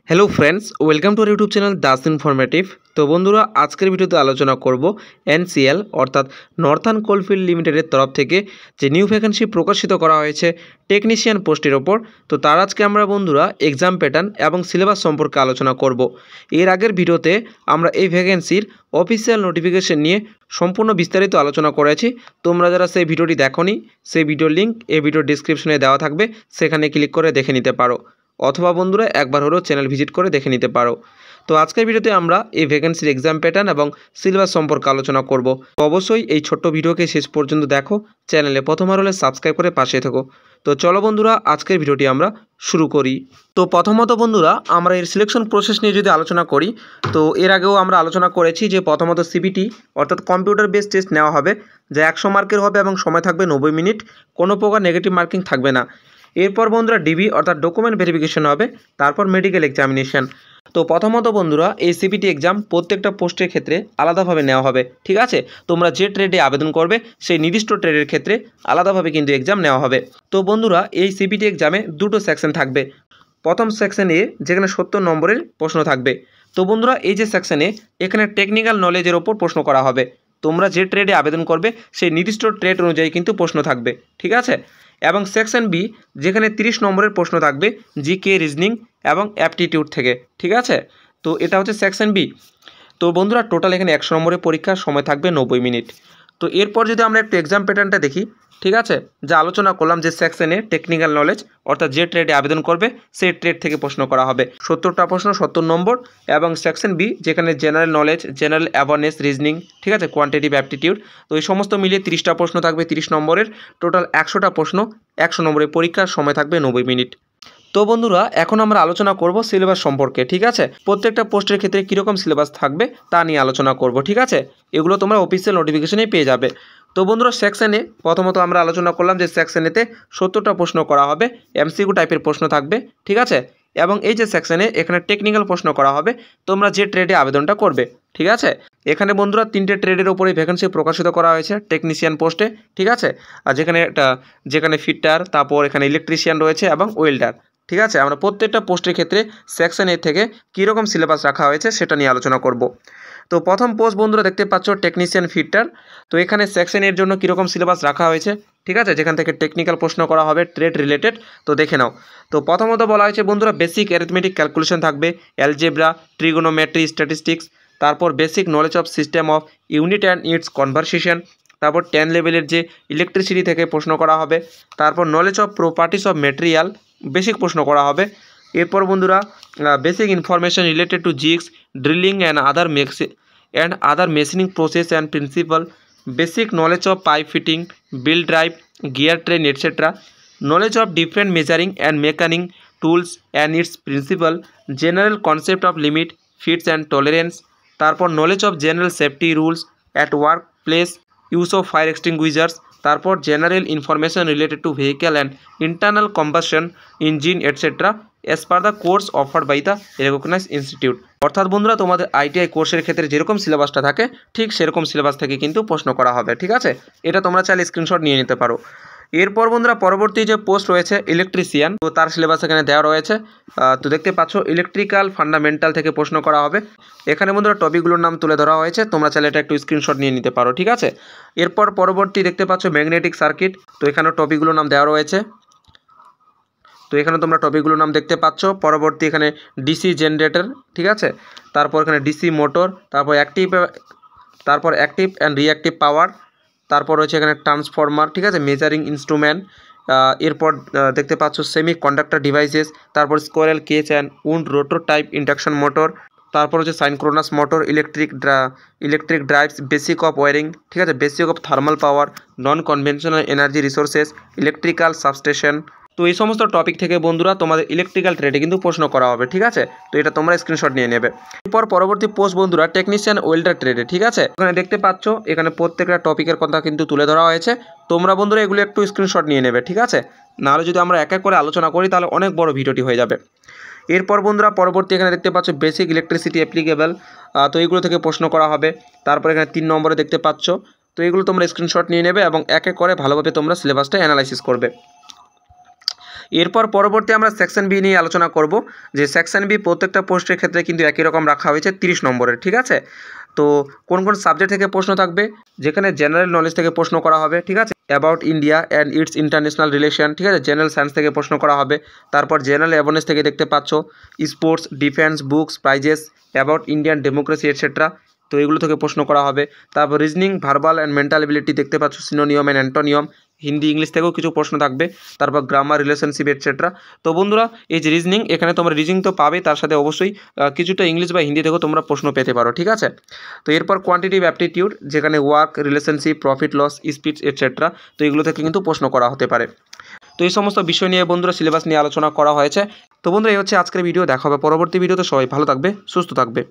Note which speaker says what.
Speaker 1: Hello friends, welcome to our YouTube channel Das informative. তো বন্ধুরা, আজকের ভিডিওতে আলোচনা করব এনসিএল অর্থাৎ নর্থার্ন কোলফিল্ড লিমিটেডের তরফ থেকে যে নিউ ভ্যাকেন্সি প্রকাশিত করা হয়েছে টেকনিশিয়ান পোস্টের ওপর। তো তার আজকে আমরা বন্ধুরা এক্সাম প্যাটার্ন এবং সিলেবাস সম্পর্কে আলোচনা করব। এর আগের ভিডিওতে আমরা এই ভ্যাকেন্সির অফিসিয়াল নোটিফিকেশন নিয়ে সম্পূর্ণ বিস্তারিত আলোচনা করেছি। তোমরা যারা সেই ভিডিওটি দেখোনি, সেই ভিডিওর লিঙ্ক এই ভিডিওর ডিসক্রিপশনে দেওয়া থাকবে, সেখানে ক্লিক করে দেখে নিতে পারো, অথবা বন্ধুরা একবার হলেও চ্যানেল ভিজিট করে দেখে নিতে পারো। তো আজকের ভিডিওতে আমরা এই ভ্যাকেন্সির এক্সাম প্যাটার্ন এবং সিলেবাস সম্পর্কে আলোচনা করব। তো অবশ্যই এই ছোট্ট ভিডিওকে শেষ পর্যন্ত দেখো, চ্যানেলে প্রথমবার হলে সাবস্ক্রাইব করে পাশে থেকো। তো চলো বন্ধুরা, আজকের ভিডিওটি আমরা শুরু করি। তো প্রথমত বন্ধুরা, আমরা এর সিলেকশন প্রসেস নিয়ে যদি আলোচনা করি, তো এর আগেও আমরা আলোচনা করেছি যে প্রথমত সিবিটি অর্থাৎ কম্পিউটার বেসড টেস্ট নেওয়া হবে, যা 100 মার্কের হবে এবং সময় থাকবে 90 মিনিট, কোনো প্রকার নেগেটিভ মার্কিং থাকবে না। এরপর বন্ধুরা ডিবি অর্থাৎ ডকুমেন্ট ভেরিফিকেশন হবে, তারপর মেডিকেল এক্সামিনেশান। তো প্রথমত বন্ধুরা, এই সিপিটি এক্সাম প্রত্যেকটা পোস্টের ক্ষেত্রে আলাদাভাবে নেওয়া হবে, ঠিক আছে। তোমরা যে ট্রেডে আবেদন করবে সেই নির্দিষ্ট ট্রেডের ক্ষেত্রে আলাদাভাবে কিন্তু এক্সাম নেওয়া হবে। তো বন্ধুরা, এই সিপিটি এক্সামে দুটো সেকশন থাকবে। প্রথম সেকশন এ যেখানে 70 নম্বরের প্রশ্ন থাকবে। তো বন্ধুরা, এই যে সেকশনে এখানে টেকনিক্যাল নলেজের ওপর প্রশ্ন করা হবে। তোমরা যে ট্রেডে আবেদন করবে সেই নির্দিষ্ট ট্রেড অনুযায়ী কিন্তু প্রশ্ন থাকবে, ঠিক আছে। এবং সেকশন বি যেখানে 30 নম্বরের প্রশ্ন থাকবে জিকে, রিজনিং এবং অ্যাপটিটিউড থেকে, ঠিক আছে। তো এটা হচ্ছে সেকশন বি। তো বন্ধুরা, টোটাল এখানে 100 নম্বরের পরীক্ষার সময় থাকবে 90 মিনিট। তো এরপর যদি আমরা একটু এক্সাম প্যাটার্নটা দেখি, ঠিক আছে, যা আলোচনা করলাম যে সেকশনে টেকনিক্যাল নলেজ অর্থাৎ যে ট্রেডে আবেদন করবে সেই ট্রেড থেকে প্রশ্ন করা হবে, 70টা প্রশ্ন, 70 নম্বর। এবং সেকশন বি যেখানে general knowledge, general awareness, reasoning, ঠিক আছে, কোয়ান্টিটিভ অ্যাপটিটিউড, তো এই সমস্ত মিলিয়ে 30টা প্রশ্ন থাকবে 30 নম্বরের। টোটাল 100টা প্রশ্ন, 100 নম্বরের পরীক্ষার সময় থাকবে 90 মিনিট। তো বন্ধুরা, এখন আমরা আলোচনা করব সিলেবাস সম্পর্কে, ঠিক আছে। প্রত্যেকটা পোস্টের ক্ষেত্রে কীরকম সিলেবাস থাকবে তা নিয়ে আলোচনা করব, ঠিক আছে। এগুলো তোমরা অফিসিয়াল নোটিফিকেশনেই পেয়ে যাবে। তো বন্ধুরা, সেকশনে প্রথমত আমরা আলোচনা করলাম যে সেকশনেতে 70টা প্রশ্ন করা হবে, এমসিকিউ টাইপের প্রশ্ন থাকবে, ঠিক আছে। এবং এই যে সেকশনে এখানে টেকনিক্যাল প্রশ্ন করা হবে, তোমরা যে ট্রেডে আবেদনটা করবে, ঠিক আছে। এখানে বন্ধুরা 3টে ট্রেডের ওপরে ভ্যাকেন্সি প্রকাশিত করা হয়েছে টেকনিশিয়ান পোস্টে, ঠিক আছে। আর যেখানে ফিটার, তারপর এখানে ইলেকট্রিশিয়ান রয়েছে এবং ওয়েল্ডার, ঠিক আছে। আমরা প্রত্যেকটা পোস্টের ক্ষেত্রে সেকশন এ থেকে কীরকম সিলেবাস রাখা হয়েছে সেটা নিয়ে আলোচনা করব। তো প্রথম পোস্ট বন্ধুরা দেখতে পাচ্ছ টেকনিশিয়ান ফিটার। তো এখানে সেকশন এর জন্য কীরকম সিলেবাস রাখা হয়েছে, ঠিক আছে, যেখান থেকে টেকনিক্যাল প্রশ্ন করা হবে ট্রেড রিলেটেড। তো দেখে নাও। তো প্রথমত বলা হয়েছে বন্ধুরা বেসিক অ্যারিথমেটিক ক্যালকুলেশন থাকবে, অ্যালজেব্রা, ট্রিগোনোমেট্রি, স্ট্যাটিস্টিক্স, তারপর basic knowledge of system of unit and it's conversation, তারপর 10 লেভেলের যে ইলেকট্রিসিটি থেকে প্রশ্ন করা হবে, তারপর knowledge of properties of material, basic প্রশ্ন করা হবে। এরপর বন্ধুরা basic information related to jigs, drilling and other machining process and principle, basic knowledge of pipe fitting, belt drive, gear train etcetera, knowledge of different measuring and marking tools and its principle, general concept of limit, fits and tolerance, তারপর knowledge of general safety rules at work place, use of fire extinguishers, তারপর general information related to vehicle and internal combustion engine etcetera as per the course offered by the recognized institute. অর্থাৎ বন্ধুরা, তোমাদের ITI কোর্সের ক্ষেত্রে যেরকম সিলেবাসটা থাকে ঠিক সেরকম সিলেবাস থেকে কিন্তু প্রশ্ন করা হবে, ঠিক আছে। এটা তোমরা চাইলে স্ক্রিনশট নিয়ে নিতে পারো। এরপর বন্ধুরা পরবর্তী যে পোস্ট রয়েছে ইলেকট্রিশিয়ান, তো তার সিলেবাস এখানে দেওয়া রয়েছে। তো দেখতে পাচ্ছ ইলেকট্রিক্যাল ফান্ডামেন্টাল থেকে প্রশ্ন করা হবে। এখানে বন্ধুরা টপিকগুলোর নাম তুলে ধরা হয়েছে, তোমরা চাইলে এটা একটু স্ক্রিনশট নিয়ে নিতে পারো, ঠিক আছে। এরপর পরবর্তী দেখতে পাচ্ছ ম্যাগনেটিক সার্কিট, তো এখানে টপিকগুলোর নাম দেওয়া রয়েছে। তো এখানে তোমরা টপিকগুলোর নাম দেখতে পাচ্ছ। পরবর্তী এখানে ডিসি জেনারেটর, ঠিক আছে। তারপর এখানে ডিসি মোটর, তারপর অ্যাক্টিভ অ্যান্ড রিঅ্যাক্টিভ পাওয়ার, তারপর রয়েছে এখানে ট্রান্সফরমার, ঠিক আছে, মেজারিং ইনস্ট্রুমেন্ট। এরপর দেখতে পাচ্ছ সেমি কন্ডাক্টর ডিভাইসেস, তারপর squirrel cage and wound rotor type induction motor, তারপর হচ্ছে synchronous motor, electric drives, basic of wiring, ঠিক আছে, basic of thermal power, non conventional energy resources, electrical substation. তো এই সমস্ত টপিক থেকে বন্ধুরা তোমাদের ইলেকট্রিক্যাল ট্রেডে কিন্তু প্রশ্ন করা হবে, ঠিক আছে। তো এটা তোমরা স্ক্রিনশট নিয়ে নেবে। এরপর পরবর্তী পোস্ট বন্ধুরা টেকনিশিয়ান ওয়েল্ডার ট্রেডে, ঠিক আছে। এখানে দেখতে পাচ্ছ এখানে প্রত্যেকটা টপিকের কথা কিন্তু তুলে ধরা হয়েছে। তোমরা বন্ধুরা এগুলো একটু স্ক্রিনশট নিয়ে নেবে, ঠিক আছে। নাহলে যদি আমরা এক এক করে আলোচনা করি তাহলে অনেক বড় ভিডিওটি হয়ে যাবে। এরপর বন্ধুরা পরবর্তী এখানে দেখতে পাচ্ছ বেসিক ইলেকট্রিসিটি অ্যাপ্লিকেবল, তো এইগুলো থেকে প্রশ্ন করা হবে। তারপর এখানে 3 নম্বরে দেখতে পাচ্ছ। তো এগুলো তোমরা স্ক্রিনশট নিয়ে নেবে এবং এক এক করে ভালোভাবে তোমরা সিলেবাসটা অ্যানালাইসিস করবে। এরপর পরবর্তী আমরা সেকশন বি নিয়ে আলোচনা করব, যে সেকশন বি প্রত্যেকটা পোস্টের ক্ষেত্রে কিন্তু একই রকম রাখা হয়েছে 30 নম্বরের, ঠিক আছে। তো কোন কোন সাবজেক্ট থেকে প্রশ্ন থাকবে, যেখানে জেনারেল নলেজ থেকে প্রশ্ন করা হবে, ঠিক আছে, about India and it's international relation, ঠিক আছে, জেনারেল সায়েন্স থেকে প্রশ্ন করা হবে। তারপর জেনারেল অ্যাওয়ারনেস থেকে দেখতে পাচ্ছ sports, defence, books, prices, about Indian democracy etcetera, তো এগুলো থেকে প্রশ্ন করা হবে। তারপর reasoning, verbal and mental ability দেখতে পাচ্ছ, সিনোনিয়ম অ্যান্ড অ্যান্টোনিয়ম, হিন্দি ইংলিশ থেকেও কিছু প্রশ্ন থাকবে। তারপর গ্রামার, রিলেশনশিপ এটসেট্রা। তো বন্ধুরা এই যে রিজনিং, এখানে তোমরা রিজনিং তো পাবে, তার সাথে অবশ্যই কিছুটা ইংলিশ বা হিন্দি থেকেও তোমরা প্রশ্ন পেতে পারো, ঠিক আছে। তো এরপর কোয়ান্টিটিভ অ্যাপটিটিউড, যেখানে work, relationship, profit loss, speech etcetera, তো এগুলো থেকে কিন্তু প্রশ্ন করা হতে পারে। তো এই সমস্ত বিষয় নিয়ে বন্ধুরা সিলেবাস নিয়ে আলোচনা করা হয়েছে। তো বন্ধুরা এই হচ্ছে আজকের ভিডিও, দেখা হবে পরবর্তী ভিডিওতে। সবাই ভালো থাকবে, সুস্থ থাকবে।